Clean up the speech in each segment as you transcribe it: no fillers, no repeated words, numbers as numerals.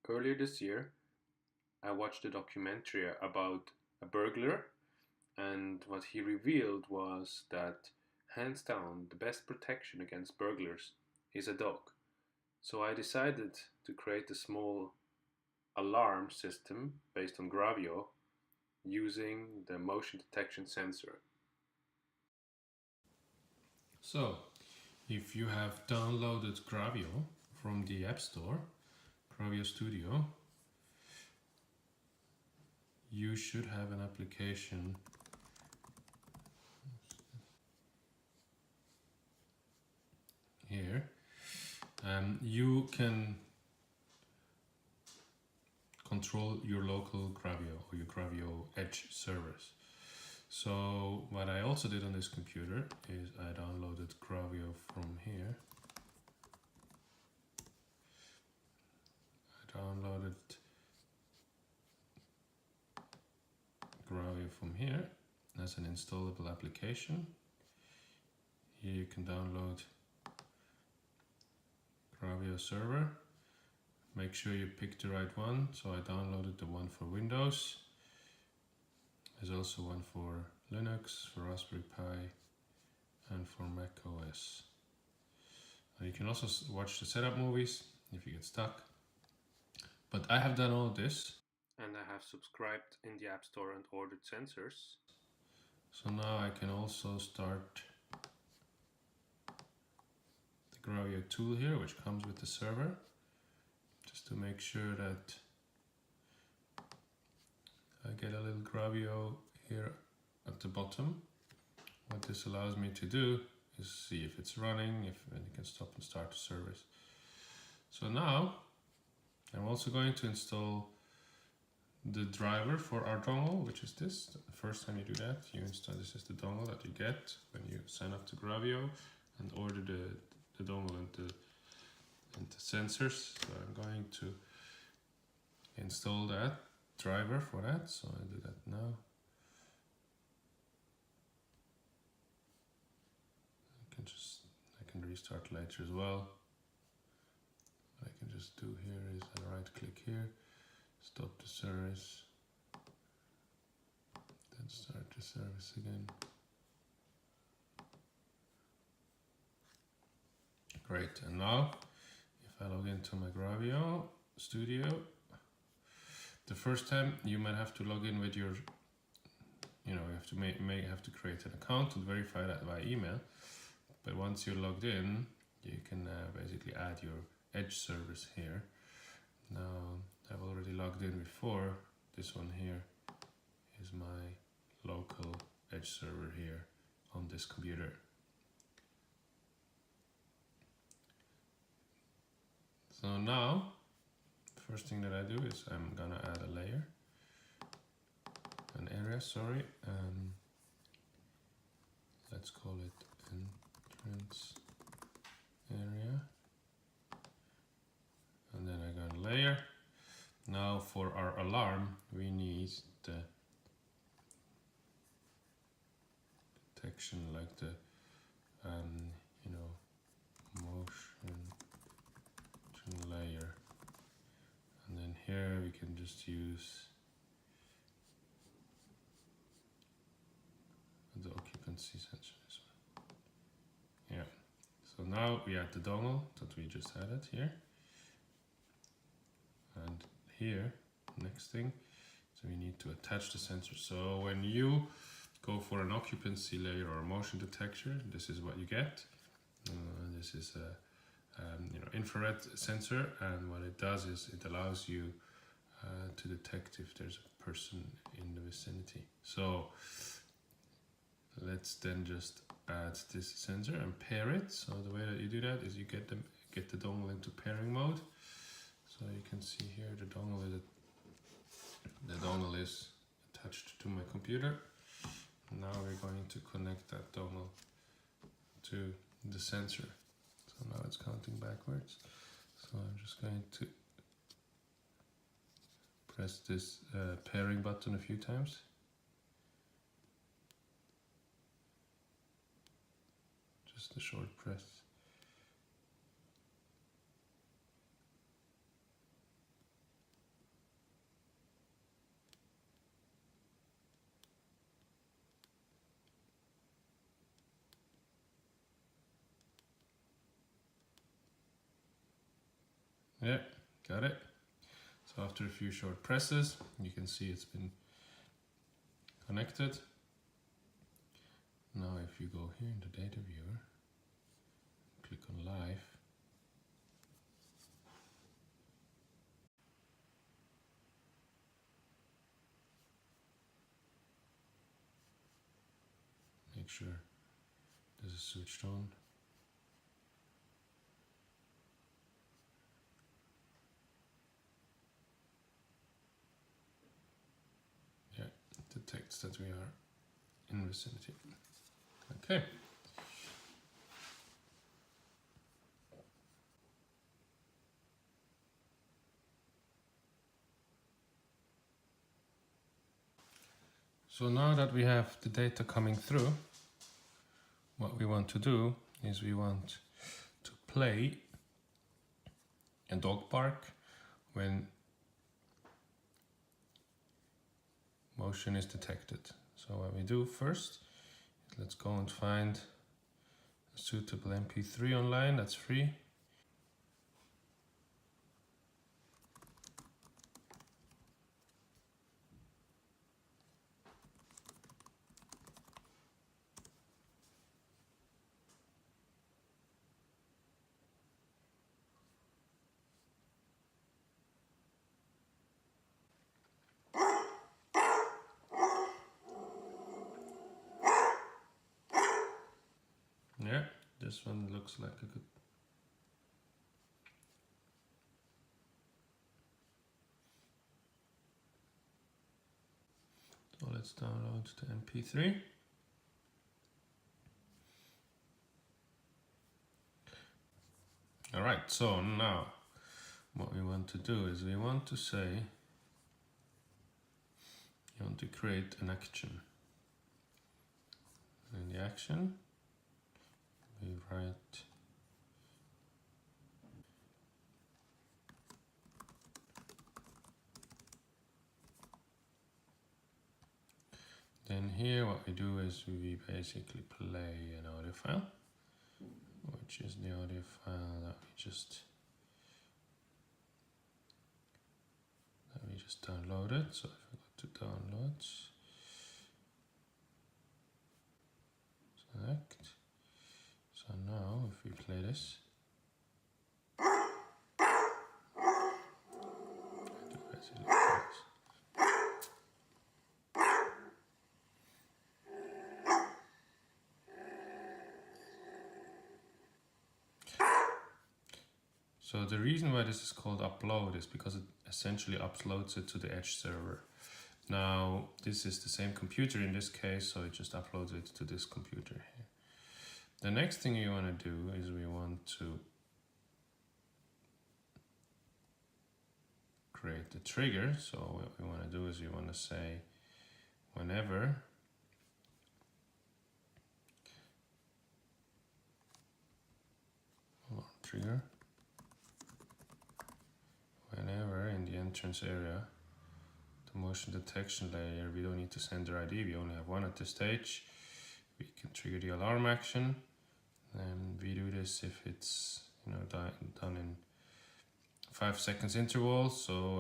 Earlier this year, I watched a documentary about a burglar, and what he revealed was that, hands down, the best protection against burglars is a dog. So I decided to create a small alarm system based on Gravio using the motion detection sensor. So, if you have downloaded Gravio from the App Store, Gravio Studio, you should have an application here. You can control your local Gravio or your Gravio Edge servers. So what I also did on this computer is I downloaded Gravio from here. I downloaded Gravio from here as an installable application. Here you can download Gravio server. Make sure you pick the right one. So I downloaded the one for Windows. There's also one for Linux, for Raspberry Pi, and for macOS. You can also watch the setup movies if you get stuck. But I have done all this. And I have subscribed in the App Store and ordered sensors. So now I can also start the Gravio tool here, which comes with the server, just to make sure that I get a little Gravio here at the bottom. What this allows me to do is see if it's running, and you can stop and start the service. So now I'm also going to install the driver for our dongle, which is this. The first time you do that, you install, this is the dongle that you get when you sign up to Gravio and order the dongle and the sensors. So I'm going to install that driver for that, so I do that now. I can restart later as well. What I can just do here is I right click here, stop the service, then start the service again. Great, and now if I log into my Gravio Studio, the first time you might have to log in with your, you have to have to create an account and verify that by email. But once you're logged in, you can basically add your Edge servers here. Now I've already logged in before. This one here is my local Edge server here on this computer. So now, the first thing that I do is I'm gonna add a layer, an area, sorry. Let's call it entrance area. And then I got a layer. Now for our alarm, we need the detection, like the, motion layer. And then here we can just use the occupancy sensor. Yeah. So now we add the dongle that we just added here. And here, next thing, so we need to attach the sensor. So when you go for an occupancy layer or a motion detector, this is what you get. This is a infrared sensor, and what it does is it allows you to detect if there's a person in the vicinity. So let's then just add this sensor and pair it. So the way that you do that is you get the dongle into pairing mode. So you can see here the dongle is attached to my computer. Now we're going to connect that dongle to the sensor. So now it's counting backwards. So I'm just going to press this pairing button a few times. Just a short press. Yeah, got it. So after a few short presses, you can see it's been connected. Now if you go here in the data viewer, click on live, make sure this is switched on. Yeah, it detects that we are in vicinity. Okay. So now that we have the data coming through, what we want to do is we want to play a dog bark when motion is detected. So what we do first, let's go and find a suitable MP3 online that's free. Yeah, this one looks like a good. So let's download the MP3. All right, so now what we want to do is we want to say, you want to create an action. In the action, we write then here what we do is we basically play an audio file, which is the audio file that we just downloaded. So if I go to downloads, select. So now if we play this, I do basically play this. So the reason why this is called upload is because it essentially uploads it to the edge server. Now this is the same computer in this case, so it just uploads it to this computer here. The next thing you want to do is we want to create the trigger. So what we want to do is we want to say whenever trigger, whenever in the entrance area, the motion detection layer, we don't need to send the ID, we only have one at this stage. We can trigger the alarm action, and we do this if it's done in 5 seconds interval. So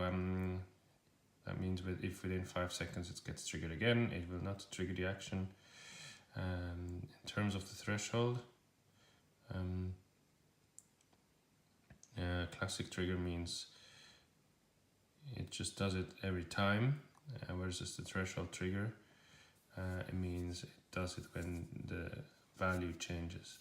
that means if within 5 seconds it gets triggered again, it will not trigger the action. In terms of the threshold, classic trigger means it just does it every time, versus the threshold trigger, it means it does it when the value changes.